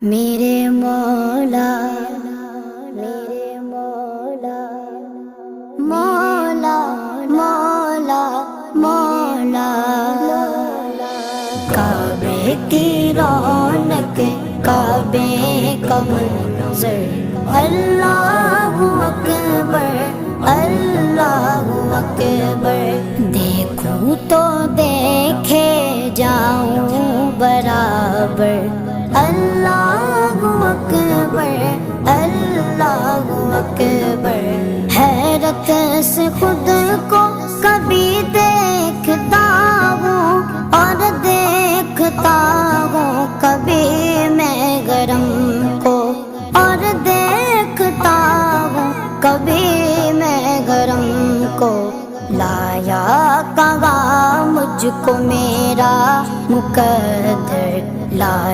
میرے مولا میرے مولا مولا مولا مولا کعبے کی رونق کعبے کا منظر اللہ اکبر اللہ اکبر دیکھوں تو دیکھے جاؤں برابر اللہ اکبر اللہ اکبر حیرت سے خود کو کبھی دیکھتا ہوں اور دیکھتا ہوں کبھی میں گرم کو اور دیکھتا ہوں کبھی میں گرم کو لایا کہاں مجھ کو میرا مقدر لایا